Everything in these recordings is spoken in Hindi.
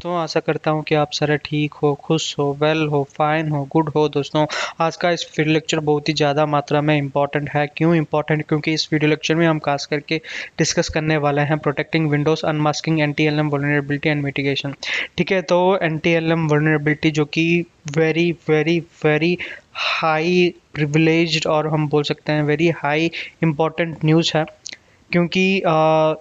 दोस्तों, आशा करता हूँ कि आप सारे ठीक हो, खुश हो, वेल हो, फाइन हो, गुड हो। दोस्तों, आज का इस वीडियो लेक्चर बहुत ही ज़्यादा मात्रा में इम्पॉर्टेंट है। क्यों इम्पॉर्टेंट? क्योंकि इस वीडियो लेक्चर में हम खास करके डिस्कस करने वाले हैं protecting Windows, unmasking NTLM vulnerability and mitigation. ठीक है, तो एनटीएलएम वल्नरेबिलिटी जो कि very very very high privileged और हम बोल सकते हैं वेरी हाई इम्पॉर्टेंट न्यूज़ है। क्योंकि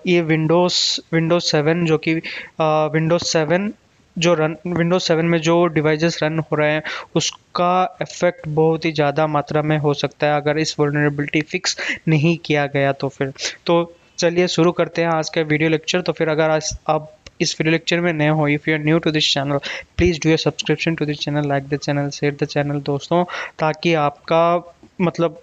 ये विंडोज़ 7 जो कि विंडोज़ 7 जो रन विंडोज़ 7 में जो डिवाइसेस रन हो रहे हैं उसका इफेक्ट बहुत ही ज़्यादा मात्रा में हो सकता है अगर इस वल्नरेबिलिटी फिक्स नहीं किया गया तो फिर। तो चलिए शुरू करते हैं आज का वीडियो लेक्चर। तो फिर अगर आज आप इस वीडियो लेक्चर में नए हो, if you are new to this channel, please do a subscription to this channel, like the channel, share the channel दोस्तों, ताकि आपका मतलब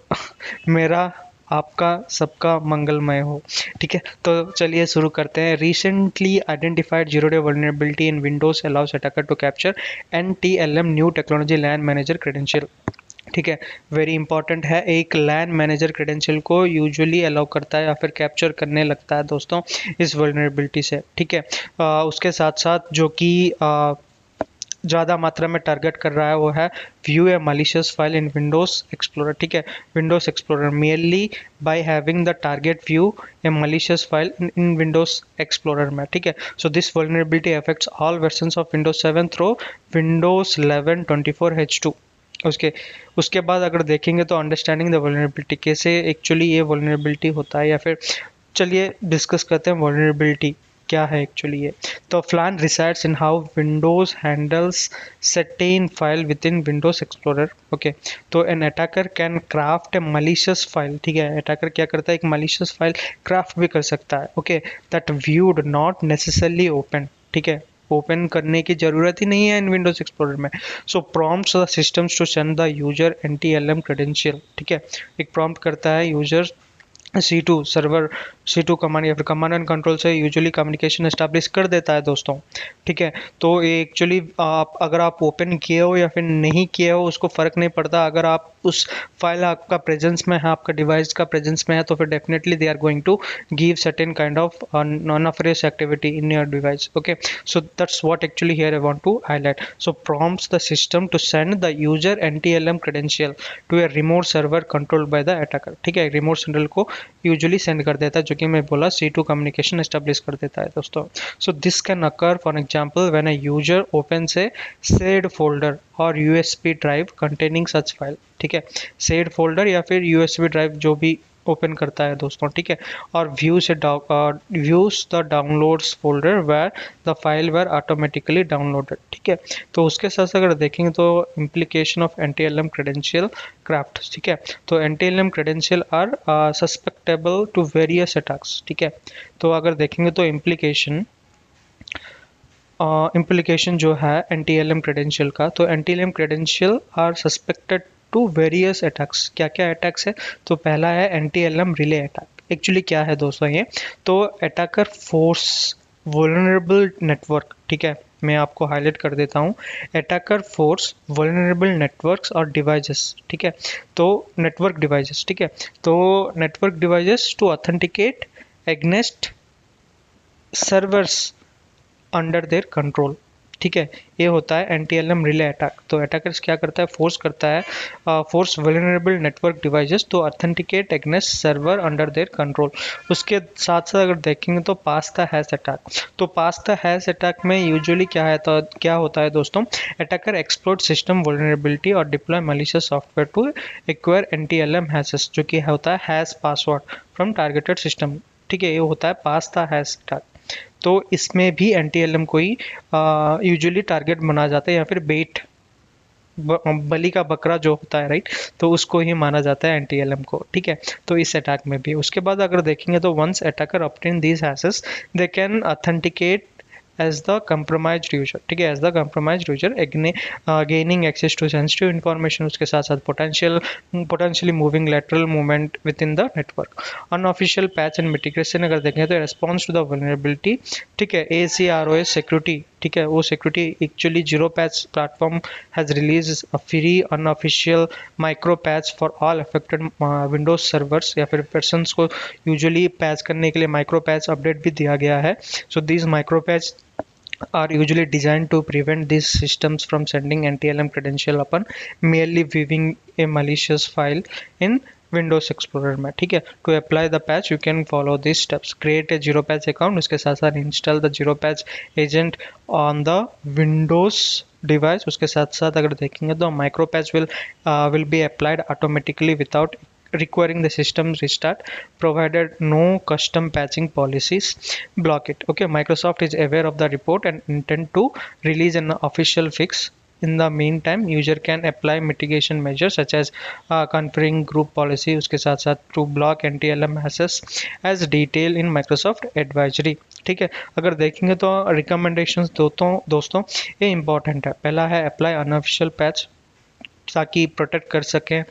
मेरा आपका सबका मंगलमय हो। ठीक है, तो चलिए शुरू करते हैं। Recently identified zero day vulnerability in Windows allows attacker to capture NTLM new technology LAN manager credential. ठीक है, वेरी इंपॉर्टेंट है। एक लैन मैनेजर क्रेडेंशियल को यूजुअली अलाउ करता है या फिर कैप्चर करने लगता है दोस्तों इस वल्नरेबिलिटी से। ठीक है, उसके साथ साथ जो कि ज़्यादा मात्रा में टारगेट कर रहा है वो है view A malicious file in Windows explorer. ठीक है, Windows explorer merely by having the target view A malicious file in Windows Explorer में। ठीक है, so this vulnerability affects all versions of Windows 7 through Windows 11 24H2। उसके बाद अगर देखेंगे तो अंडरस्टैंडिंग द वल्नरेबिलिटी, कैसे एक्चुअली ये वल्नरेबिलिटी होता है, या फिर चलिए डिस्कस करते हैं वल्नरेबिलिटी क्या है एक्चुअली ये। तो flaw resides in how Windows handles certain file within Windows Explorer. Okay, तो an attacker can craft a malicious file. ठीक है, अटैकर क्या करता है, एक malicious फाइल क्राफ्ट भी कर सकता है। Okay, that viewed not necessarily open. ठीक है, ओपन करने की जरूरत ही नहीं है इन विंडोज एक्सप्लोरर में। So prompts the systems to send the user NTLM credential. ठीक है, एक प्रॉम्प्ट करता है user C2 server, C2 command या फिर कमांड एंड कंट्रोल से यूजुअली कम्युनिकेशन एस्टैब्लिश कर देता है दोस्तों। ठीक है, तो ये एक्चुअली आप अगर आप ओपन किए हो या फिर नहीं किए हो उसको फ़र्क नहीं पड़ता। अगर आप उस फाइल आपका प्रेजेंस में है, आपका डिवाइस का प्रेजेंस में है, तो फिर definitely they are going to give certain kind of nefarious activity in your device. Okay, so that's what actually here I want to highlight. So prompts the system to send the user NTLM credential to a remote server controlled by the attacker. ठीक है, रिमोट सर्वर को यूजुअली सेंड कर देता है, जो कि मैं बोला C2 कम्युनिकेशन एस्टेब्लिश कर देता है दोस्तों। So this can occur for example when a user opens a shared folder और USB drive containing such file. ठीक है, सेड फोल्डर या फिर यूएसबी ड्राइव जो भी ओपन करता है दोस्तों। ठीक है, और views the downloads folder where the file were automatically downloaded. ठीक है, तो उसके साथ अगर देखेंगे तो implication of NTLM credential craft. ठीक है, तो NTLM credential are susceptible to various attacks. ठीक है, तो अगर देखेंगे तो इम्प्लीकेशन जो है एनटीएलएम क्रेडेंशियल का, तो NTLM credential are suspected to various attacks. क्या क्या अटैक्स है? तो पहला है एनटीएलएम रिले अटैक। एक्चुअली क्या है दोस्तों ये, तो अटैकर फोर्स वुलनरेबल नेटवर्क। ठीक है, मैं आपको हाईलाइट कर देता हूँ। अटैकर फोर्स वुलनरेबल नेटवर्क्स और डिवाइसेस। ठीक है, तो नेटवर्क डिवाइसेस। ठीक है, तो network devices to authenticate against servers under their control. ठीक है, ये होता है एनटीएलएम रिले अटैक। तो अटैकर्स क्या करता है, force vulnerable network devices to authenticate against server under their control. उसके साथ साथ अगर देखेंगे तो पास द हैश अटैक। तो पास द हैश अटैक में यूजुअली क्या होता है दोस्तों, अटैकर एक्सप्लोइट सिस्टम वल्नरेबिलिटी और deploy malicious software to acquire NTLM hashes, जो कि होता है hash password from targeted system. ठीक है, ये होता है पास द हैश अटैक। तो इसमें भी एनटीएलएम को ही यूजुअली टारगेट बना जाता है, या फिर बेट बलि का बकरा जो होता है, राइट, तो उसको ही माना जाता है एनटीएलएम को। ठीक है, तो इस अटैक में भी। उसके बाद अगर देखेंगे तो once attacker obtain these hashes they can authenticate as the compromised user. ठीक है, as the compromised user gaining access to sensitive information. उसके साथ साथ potentially moving lateral movement within the network. Unofficial patch and mitigation अगर देखें तो रिस्पॉन्स टू द वल्नरेबिलिटी। ठीक है, ACROS सिक्योरिटी। ठीक है, वो security actually zero patch platform has release a free unofficial micro patch for all affected Windows servers या फिर पर्सन्स को यूजुअली पैच करने के लिए माइक्रो पैच अपडेट भी दिया गया है। So this micro patch are usually designed to prevent these systems from sending NTLM credential upon merely viewing a malicious file in Windows Explorer में. ठीक है, to apply the patch you can follow these steps. Create a zero patch account, उसके साथ साथ install the zero patch agent on the Windows device. उसके साथ साथ अगर देखेंगे तो micro patch will be applied automatically without requiring the system restart, provided no custom patching policies block it. Okay, Microsoft is aware of the report and intend to release an official fix. In the meantime, user can apply mitigation measures such as configuring group policy उसके साथ साथ to block NTLM access as detailed in Microsoft advisory. ठीक है, अगर देखेंगे तो recommendations दोस्तों ये important है. पहला है apply unofficial patch ताकि प्रोटेक्ट कर सकें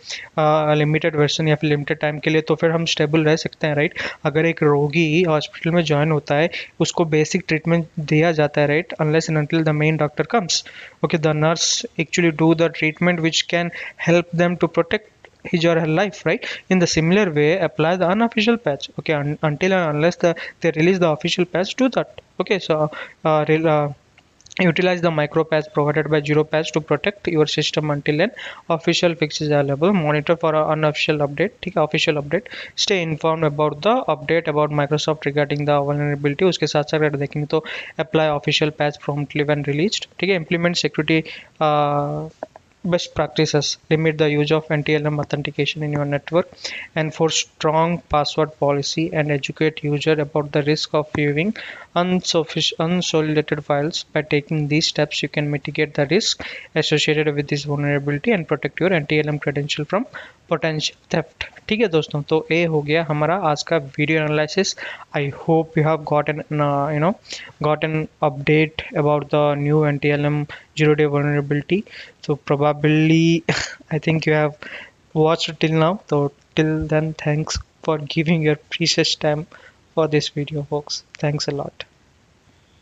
लिमिटेड वर्जन या फिर लिमिटेड टाइम के लिए, तो फिर हम स्टेबल रह सकते हैं, राइट. अगर एक रोगी हॉस्पिटल में ज्वाइन होता है, उसको बेसिक ट्रीटमेंट दिया जाता है, right, unless and until the main doctor comes. Okay, the nurse actually do the treatment which can help them to protect his or her life, right? In the similar way, apply the unofficial patch. Okay, until and unless they release the official patch, do that. Okay, so utilize the micro patch provided by zero patch to protect your system until an official fix is available. Monitor for an unofficial update. ठीक है, official update. Stay informed about the update about Microsoft regarding the vulnerability. उसके साथ साथ अगर देखेंगे तो apply official patch promptly when released. ठीक है, implement security best practices. Limit the use of NTLM authentication in your network. Enforce strong password policy and educate user about the risk of viewing unsolicited files. By taking these steps, you can mitigate the risk associated with this vulnerability and protect your NTLM credential from potential theft. ठीक है दोस्तों, तो ये हो गया हमारा आज का video analysis. I hope you have got an update about the new NTLM 0-day vulnerability. So probably I think you have watched till now. So till then, thanks for giving your precious time for this video, folks. Thanks a lot.